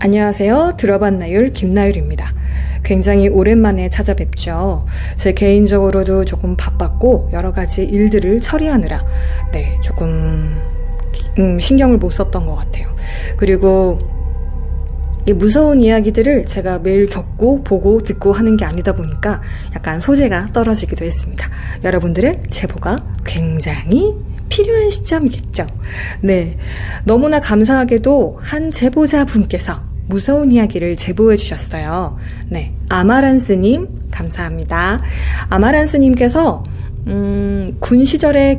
안녕하세요. 들어봤나율 김나율입니다. 굉장히 오랜만에 찾아뵙죠. 제 개인적으로도 조금 바빴고 여러 가지 일들을 처리하느라 조금 신경을 못 썼던 것 같아요. 그리고 이 무서운 이야기들을 제가 매일 겪고 보고 듣고 하는 게 아니다 보니까 약간 소재가 떨어지기도 했습니다. 여러분들의 제보가 굉장히 필요한 시점이겠죠. 네, 너무나 감사하게도 한 제보자분께서 무서운 이야기를 제보해 주셨어요. 네, 아마란스님 감사합니다. 아마란스님께서 군 시절에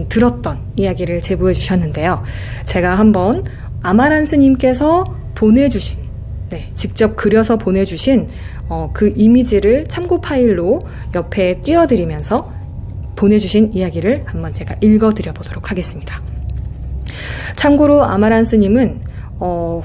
들었던 이야기를 제보해 주셨는데요. 제가 한번 아마란스님께서 보내주신, 직접 그려서 보내주신 그 이미지를 참고 파일로 옆에 띄워드리면서 보내주신 이야기를 한번 제가 읽어드려 보도록 하겠습니다. 참고로 아마란스님은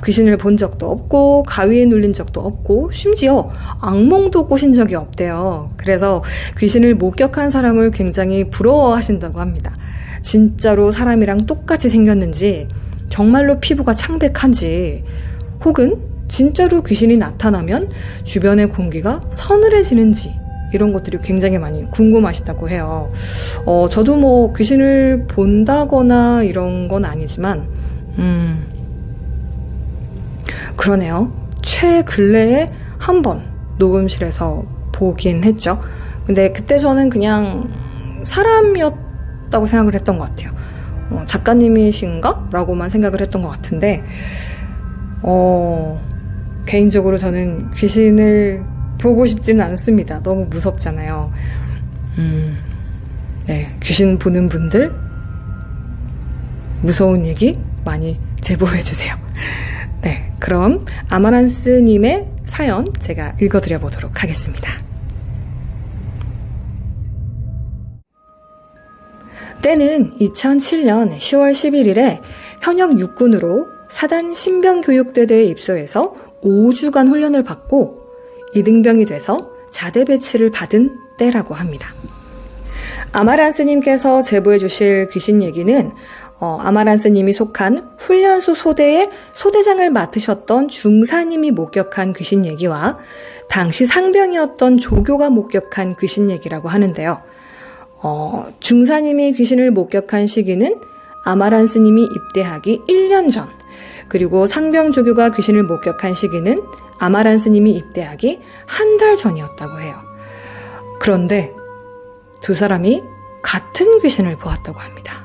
귀신을 본 적도 없고 가위에 눌린 적도 없고 심지어 악몽도 꾸신 적이 없대요. 그래서 귀신을 목격한 사람을 굉장히 부러워하신다고 합니다. 진짜로 사람이랑 똑같이 생겼는지, 정말로 피부가 창백한지, 혹은 진짜로 귀신이 나타나면 주변의 공기가 서늘해지는지, 이런 것들이 굉장히 많이 궁금하시다고 해요. 저도 뭐 귀신을 본다거나 이런 건 아니지만 그러네요. 최근래에 한 번 녹음실에서 보긴 했죠. 근데 그때 저는 그냥 사람이었다고 생각을 했던 것 같아요. 작가님이신가? 라고만 생각을 했던 것 같은데 개인적으로 저는 귀신을 보고 싶지는 않습니다. 너무 무섭잖아요. 귀신 보는 분들 무서운 얘기 많이 제보해주세요. 네, 그럼 아마란스님의 사연 제가 읽어드려 보도록 하겠습니다. 때는 2007년 10월 11일에 현역 육군으로 사단 신병교육대대에 입소해서 5주간 훈련을 받고 이등병이 돼서 자대 배치를 받은 때라고 합니다. 아마란스님께서 제보해 주실 귀신 얘기는 아마란스님이 속한 훈련소 소대의 소대장을 맡으셨던 중사님이 목격한 귀신 얘기와 당시 상병이었던 조교가 목격한 귀신 얘기라고 하는데요. 중사님이 귀신을 목격한 시기는 아마란스님이 입대하기 1년 전, 그리고 상병 조교가 귀신을 목격한 시기는 아마란스님이 입대하기 한 달 전이었다고 해요. 그런데 두 사람이 같은 귀신을 보았다고 합니다.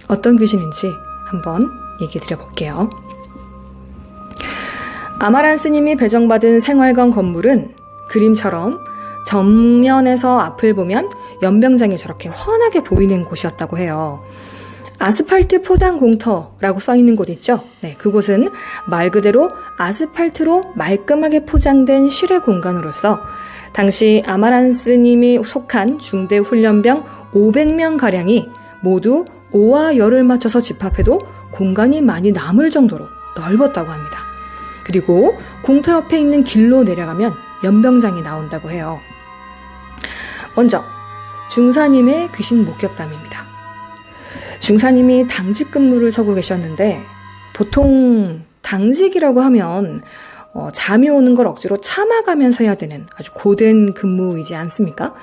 어떤 귀신인지 한번 얘기 드려볼게요. 아마란스님이 배정받은 생활관 건물은 그림처럼 정면에서 앞을 보면 연병장이 저렇게 훤하게 보이는 곳이었다고 해요. 아스팔트 포장 공터라고 써있는 곳 있죠? 네, 그곳은 말 그대로 아스팔트로 말끔하게 포장된 실외 공간으로서 당시 아마란스님이 속한 중대 훈련병 500명가량이 모두 오와 열을 맞춰서 집합해도 공간이 많이 남을 정도로 넓었다고 합니다. 그리고 공터 옆에 있는 길로 내려가면 연병장이 나온다고 해요. 먼저 중사님의 귀신 목격담입니다. 중사님이 당직 근무를 서고 계셨는데, 보통 당직이라고 하면 잠이 오는 걸 억지로 참아가면서 해야 되는 아주 고된 근무이지 않습니까?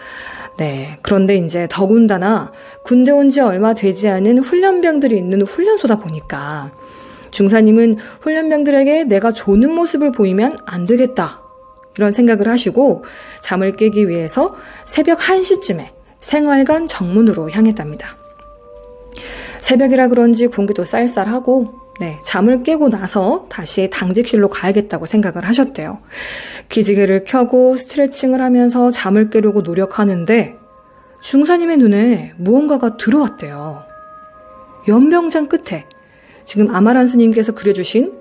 네, 그런데 이제 더군다나 군대 온 지 얼마 되지 않은 훈련병들이 있는 훈련소다 보니까 중사님은 훈련병들에게 내가 조는 모습을 보이면 안 되겠다, 이런 생각을 하시고 잠을 깨기 위해서 새벽 1시쯤에 생활관 정문으로 향했답니다. 새벽이라 그런지 공기도 쌀쌀하고 잠을 깨고 나서 다시 당직실로 가야겠다고 생각을 하셨대요. 기지개를 켜고 스트레칭을 하면서 잠을 깨려고 노력하는데 중사님의 눈에 무언가가 들어왔대요. 연병장 끝에 지금 아마란스님께서 그려주신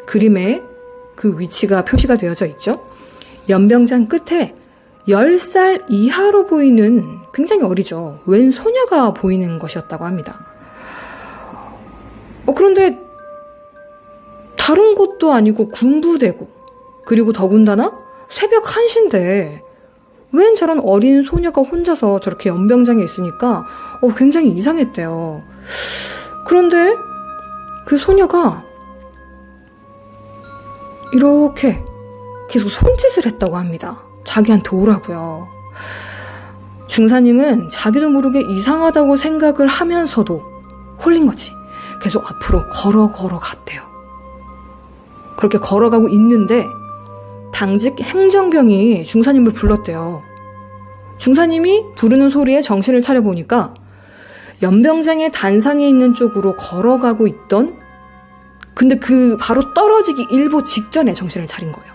그림에 그 위치가 표시가 되어져 있죠. 연병장 끝에 10살 이하로 보이는, 굉장히 어리죠, 웬 소녀가 보이는 것이었다고 합니다. 그런데 다른 곳도 아니고 군부대고, 그리고 더군다나 새벽 1시인데 웬 저런 어린 소녀가 혼자서 저렇게 연병장에 있으니까 굉장히 이상했대요. 그런데 그 소녀가 이렇게 계속 손짓을 했다고 합니다. 자기한테 오라고요. 중사님은 자기도 모르게 이상하다고 생각을 하면서도 홀린 거지. 계속 앞으로 걸어갔대요. 그렇게 걸어가고 있는데 당직 행정병이 중사님을 불렀대요. 중사님이 부르는 소리에 정신을 차려보니까 연병장의 단상에 있는 쪽으로 걸어가고 있던, 근데 그 바로 떨어지기 일보 직전에 정신을 차린 거예요.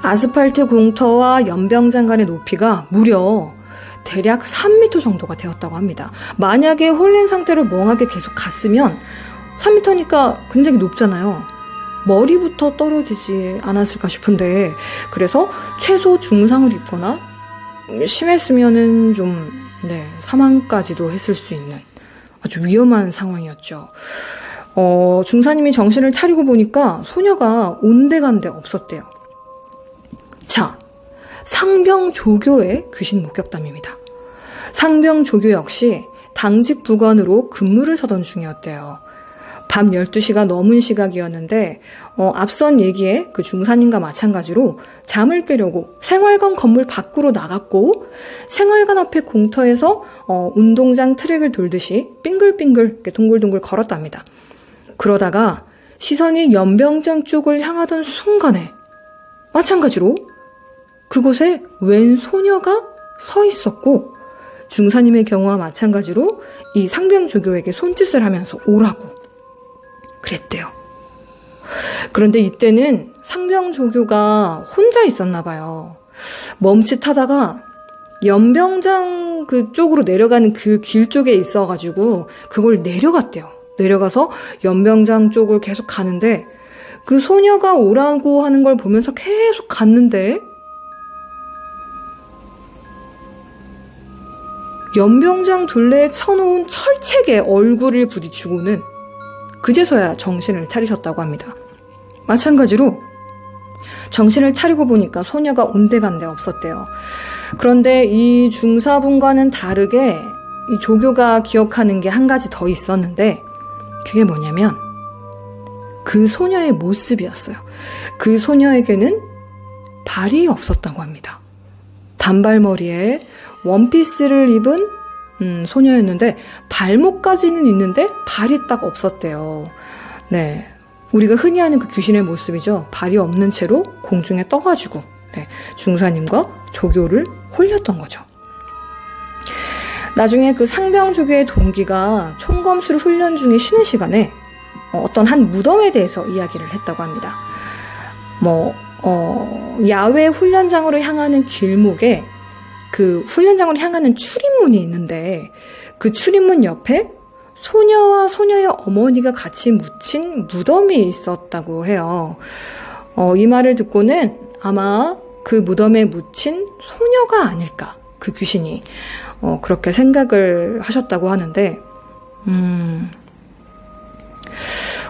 아스팔트 공터와 연병장 간의 높이가 무려 대략 3m 정도가 되었다고 합니다. 만약에 홀린 상태로 멍하게 계속 갔으면 3m니까 굉장히 높잖아요. 머리부터 떨어지지 않았을까 싶은데, 그래서 최소 중상을 입거나 심했으면은 좀 사망까지도 했을 수 있는 아주 위험한 상황이었죠. 중사님이 정신을 차리고 보니까 소녀가 온데간데 없었대요. 자, 상병조교의 귀신 목격담입니다. 상병조교 역시 당직 부관으로 근무를 서던 중이었대요. 밤 12시가 넘은 시각이었는데 앞선 얘기에 그 중사님과 마찬가지로 잠을 깨려고 생활관 건물 밖으로 나갔고, 생활관 앞에 공터에서 운동장 트랙을 돌듯이 빙글빙글 이렇게 동글동글 걸었답니다. 그러다가 시선이 연병장 쪽을 향하던 순간에 마찬가지로 그곳에 웬 소녀가 서 있었고, 중사님의 경우와 마찬가지로 이 상병조교에게 손짓을 하면서 오라고 그랬대요. 그런데 이때는 상병조교가 혼자 있었나 봐요. 멈칫하다가 연병장 그쪽으로 내려가는 그 길 쪽에 있어가지고 그걸 내려갔대요. 내려가서 연병장 쪽을 계속 가는데 그 소녀가 오라고 하는 걸 보면서 계속 갔는데 연병장 둘레에 쳐놓은 철책에 얼굴을 부딪히고는 그제서야 정신을 차리셨다고 합니다. 마찬가지로 정신을 차리고 보니까 소녀가 온데간데 없었대요. 그런데 이 중사분과는 다르게 이 조교가 기억하는 게 한 가지 더 있었는데, 그게 뭐냐면 그 소녀의 모습이었어요. 그 소녀에게는 발이 없었다고 합니다. 단발머리에 원피스를 입은 소녀였는데 발목까지는 있는데 발이 딱 없었대요. 네, 우리가 흔히 하는 그 귀신의 모습이죠. 발이 없는 채로 공중에 떠가지고 중사님과 조교를 홀렸던 거죠. 나중에 그 상병조교의 동기가 총검술 훈련 중에 쉬는 시간에 어떤 한 무덤에 대해서 이야기를 했다고 합니다. 야외 훈련장으로 향하는 길목에 그 훈련장으로 향하는 출입문이 있는데 그 출입문 옆에 소녀와 소녀의 어머니가 같이 묻힌 무덤이 있었다고 해요. 이 말을 듣고는 아마 그 무덤에 묻힌 소녀가 아닐까, 그 귀신이 그렇게 생각을 하셨다고 하는데,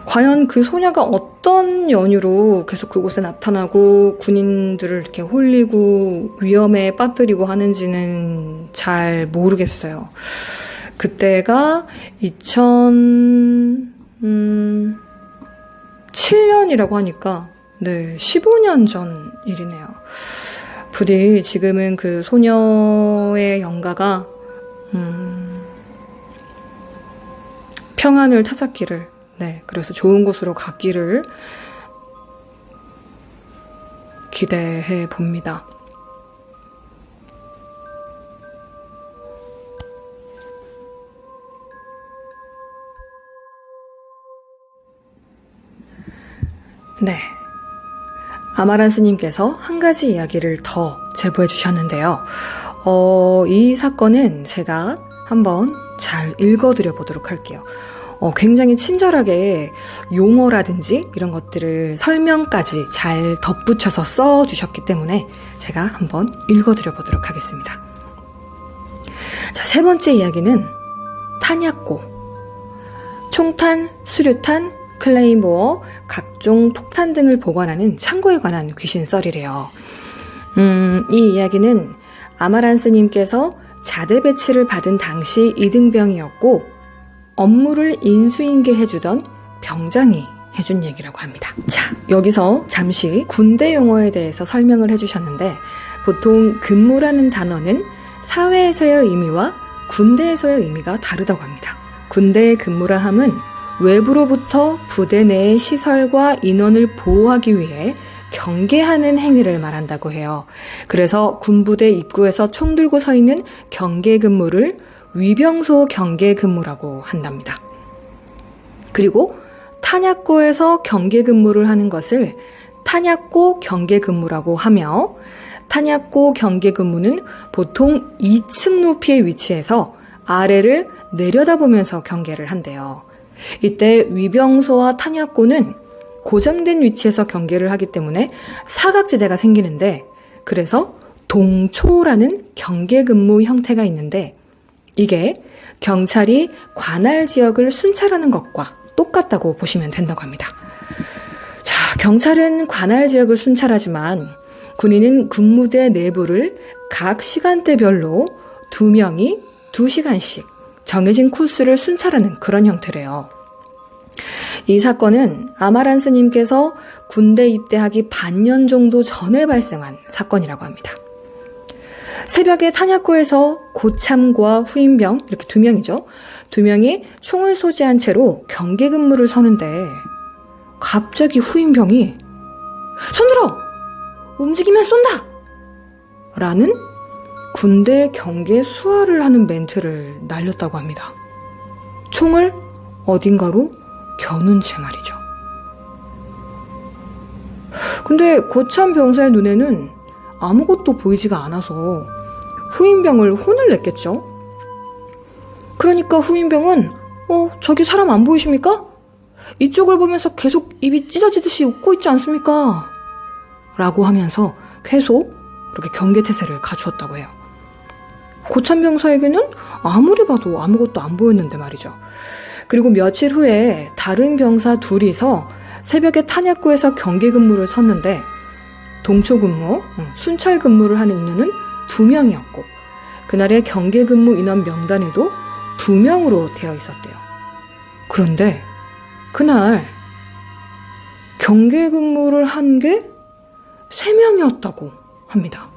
과연 그 소녀가 어떤 연유로 계속 그곳에 나타나고 군인들을 이렇게 홀리고 위험에 빠뜨리고 하는지는 잘 모르겠어요. 그때가 2007년이라고 하니까 15년 전 일이네요. 부디 지금은 그 소녀의 영가가 평안을 찾았기를, 그래서 좋은 곳으로 갔기를 기대해 봅니다. 아마란 스님께서 한 가지 이야기를 더 제보해 주셨는데요. 이 사건은 제가 한번 잘 읽어드려 보도록 할게요. 굉장히 친절하게 용어라든지 이런 것들을 설명까지 잘 덧붙여서 써주셨기 때문에 제가 한번 읽어드려 보도록 하겠습니다. 자, 세 번째 이야기는 탄약고, 총탄, 수류탄, 클레이모어, 각종 폭탄 등을 보관하는 창고에 관한 귀신 썰이래요. 이 이야기는 아마란 스님께서 자대 배치를 받은 당시 이등병이었고 업무를 인수인계해주던 병장이 해준 얘기라고 합니다. 자, 여기서 잠시 군대 용어에 대해서 설명을 해주셨는데 보통 근무라는 단어는 사회에서의 의미와 군대에서의 의미가 다르다고 합니다. 군대의 근무라 함은 외부로부터 부대 내의 시설과 인원을 보호하기 위해 경계하는 행위를 말한다고 해요. 그래서 군부대 입구에서 총 들고 서 있는 경계 근무를 위병소 경계 근무라고 한답니다. 그리고 탄약고에서 경계 근무를 하는 것을 탄약고 경계 근무라고 하며 탄약고 경계 근무는 보통 2층 높이의 위치에서 아래를 내려다보면서 경계를 한대요. 이때 위병소와 탄약고는 고정된 위치에서 경계를 하기 때문에 사각지대가 생기는데 그래서 동초라는 경계 근무 형태가 있는데 이게 경찰이 관할 지역을 순찰하는 것과 똑같다고 보시면 된다고 합니다. 자, 경찰은 관할 지역을 순찰하지만 군인은 군무대 내부를 각 시간대별로 2명이 2시간씩 정해진 코스를 순찰하는 그런 형태래요. 이 사건은 아마란스님께서 군대 입대하기 반년 정도 전에 발생한 사건이라고 합니다. 새벽에 탄약고에서 고참과 후임병, 이렇게 2명이죠. 2명이 총을 소지한 채로 경계 근무를 서는데 갑자기 후임병이 손들어! 움직이면 쏜다! 라는 군대 경계 수화를 하는 멘트를 날렸다고 합니다. 총을 어딘가로 겨눈 채 말이죠. 근데 고참 병사의 눈에는 아무것도 보이지가 않아서 후임병을 혼을 냈겠죠. 그러니까 후임병은 저기 사람 안 보이십니까? 이쪽을 보면서 계속 입이 찢어지듯이 웃고 있지 않습니까? 라고 하면서 계속 그렇게 경계태세를 갖추었다고 해요. 고참 병사에게는 아무리 봐도 아무것도 안 보였는데 말이죠. 그리고 며칠 후에 다른 병사 둘이서 새벽에 탄약고에서 경계 근무를 섰는데 동초 근무, 순찰 근무를 하는 인원은 2명이었고 그날의 경계 근무 인원 명단에도 2명으로 되어 있었대요. 그런데 그날 경계 근무를 한 게 3명이었다고 합니다.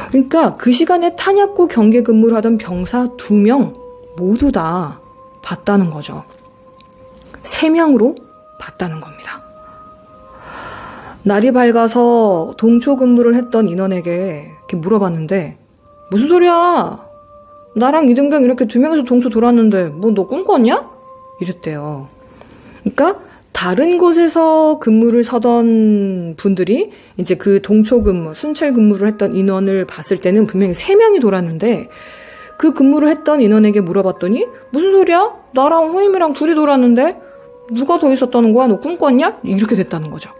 그러니까 그 시간에 탄약고 경계 근무를 하던 병사 2명 모두 다 봤다는 거죠. 3명으로 봤다는 겁니다. 날이 밝아서 동초 근무를 했던 인원에게 이렇게 물어봤는데 무슨 소리야? 나랑 이등병 이렇게 2명이서 동초 돌았는데 뭐 너 꿈꿨냐? 이랬대요. 그러니까 다른 곳에서 근무를 서던 분들이 이제 그 동초 근무, 순찰 근무를 했던 인원을 봤을 때는 분명히 3명이 돌았는데 그 근무를 했던 인원에게 물어봤더니 무슨 소리야? 나랑 후임이랑 둘이 돌았는데 누가 더 있었다는 거야? 너 꿈꿨냐? 이렇게 됐다는 거죠.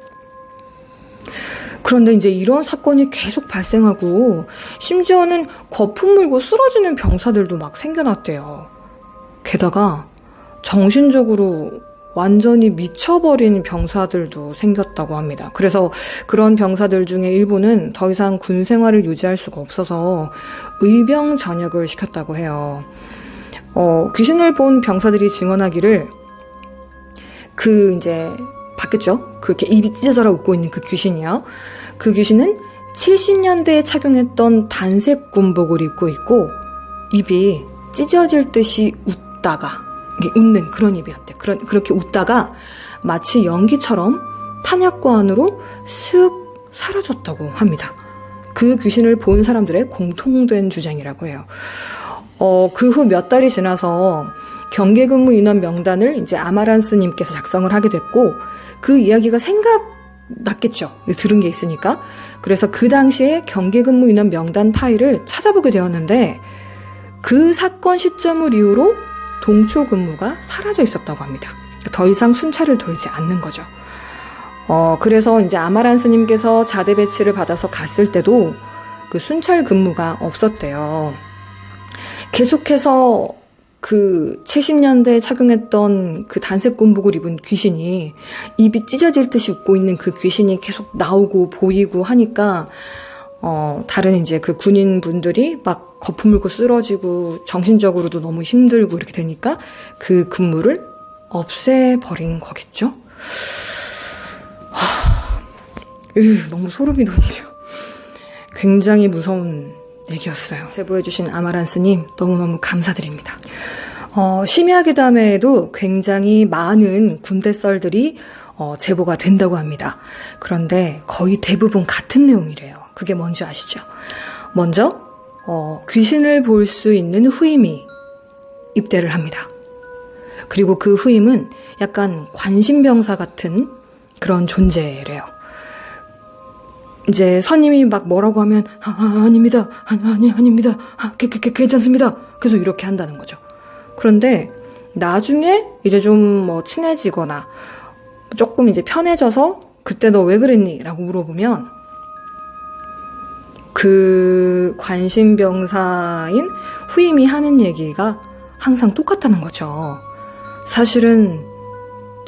그런데 이제 이런 사건이 계속 발생하고 심지어는 거품 물고 쓰러지는 병사들도 막 생겨났대요. 게다가 정신적으로 완전히 미쳐버린 병사들도 생겼다고 합니다. 그래서 그런 병사들 중에 일부는 더 이상 군 생활을 유지할 수가 없어서 의병 전역을 시켰다고 해요. 귀신을 본 병사들이 증언하기를 이제 봤겠죠? 그렇게 입이 찢어져라 웃고 있는 그 귀신이요. 그 귀신은 70년대에 착용했던 단색 군복을 입고 있고 입이 찢어질 듯이 웃다가 웃는 그런 입이었대. 그렇게 웃다가 마치 연기처럼 탄약고 안으로 슥 사라졌다고 합니다. 그 귀신을 본 사람들의 공통된 주장이라고 해요. 그 후 몇 달이 지나서 경계근무 인원 명단을 이제 아마란스님께서 작성을 하게 됐고 그 이야기가 생각났겠죠. 들은 게 있으니까. 그래서 그 당시에 경계근무 인원 명단 파일을 찾아보게 되었는데 그 사건 시점을 이유로 동초 근무가 사라져 있었다고 합니다. 더 이상 순찰을 돌지 않는 거죠. 그래서 이제 아마란스님께서 자대 배치를 받아서 갔을 때도 그 순찰 근무가 없었대요. 계속해서 그 70년대에 착용했던 그 단색 군복을 입은 귀신이 입이 찢어질 듯이 웃고 있는 그 귀신이 계속 나오고 보이고 하니까 다른 이제 그 군인분들이 막 거품 물고 쓰러지고 정신적으로도 너무 힘들고 이렇게 되니까 그 근무를 없애버린 거겠죠? 너무 소름이 돋네요. 굉장히 무서운 얘기였어요. 제보해주신 아마란스님 너무너무 감사드립니다. 심야괴담에도 굉장히 많은 군대 썰들이 제보가 된다고 합니다. 그런데 거의 대부분 같은 내용이래요. 그게 뭔지 아시죠? 먼저 귀신을 볼 수 있는 후임이 입대를 합니다. 그리고 그 후임은 약간 관심병사 같은 그런 존재래요. 이제 선임이 막 뭐라고 하면 아닙니다. 아닙니다. 괜찮습니다. 계속 이렇게 한다는 거죠. 그런데 나중에 이제 좀 친해지거나 조금 이제 편해져서 그때 너 왜 그랬니? 라고 물어보면 그 관심병사인 후임이 하는 얘기가 항상 똑같다는 거죠. 사실은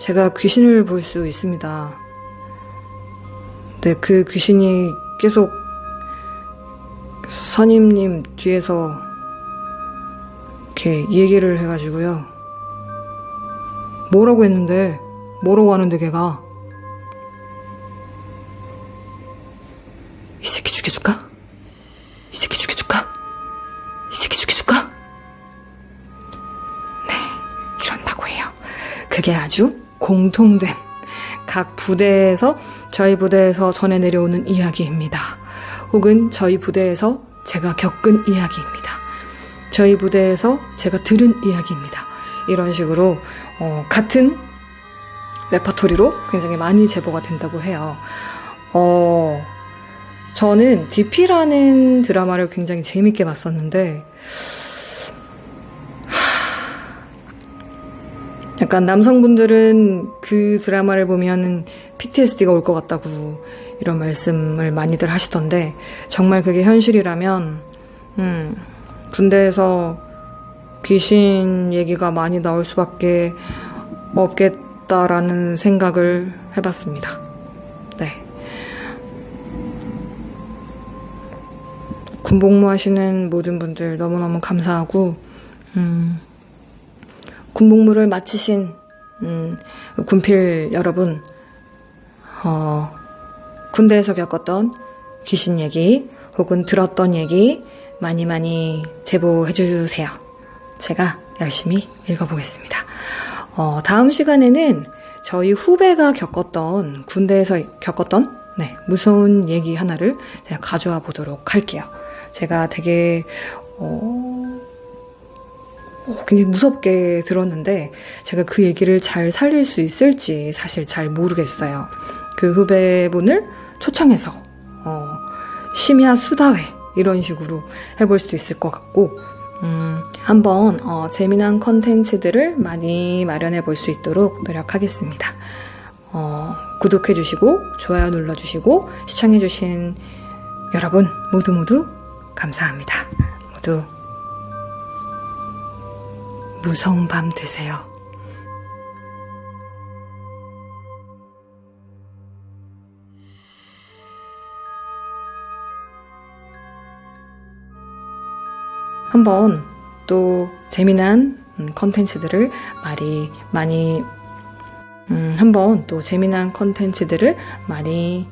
제가 귀신을 볼 수 있습니다. 근데 그 귀신이 계속 선임님 뒤에서 이렇게 얘기를 해가지고요. 뭐라고 했는데, 뭐라고 하는데 걔가 이 새끼 죽여줄까? 이 새끼 죽여줄까? 이 새끼 죽여줄까? 네, 이런다고 해요. 그게 아주 공통된 각 부대에서 저희 부대에서 전해 내려오는 이야기입니다. 혹은 저희 부대에서 제가 겪은 이야기입니다. 저희 부대에서 제가 들은 이야기입니다. 이런 식으로 같은 레퍼토리로 굉장히 많이 제보가 된다고 해요. 저는 DP라는 드라마를 굉장히 재밌게 봤었는데 약간 남성분들은 그 드라마를 보면 PTSD가 올 것 같다고 이런 말씀을 많이들 하시던데 정말 그게 현실이라면 군대에서 귀신 얘기가 많이 나올 수밖에 없겠다라는 생각을 해봤습니다. 네. 군복무 하시는 모든 분들 너무너무 감사하고 군복무를 마치신 군필 여러분, 군대에서 겪었던 귀신 얘기 혹은 들었던 얘기 많이 제보해 주세요. 제가 열심히 읽어보겠습니다. 다음 시간에는 저희 후배가 겪었던, 군대에서 겪었던 무서운 얘기 하나를 제가 가져와 보도록 할게요. 제가 되게 굉장히 무섭게 들었는데 제가 그 얘기를 잘 살릴 수 있을지 사실 잘 모르겠어요. 그 후배분을 초청해서 심야 수다회 이런 식으로 해볼 수도 있을 것 같고 한번 재미난 컨텐츠들을 많이 마련해 볼 수 있도록 노력하겠습니다. 구독해주시고 좋아요 눌러주시고 시청해주신 여러분 모두 감사합니다. 모두 무서운 밤 되세요. 한번 또 재미난 컨텐츠들을 많이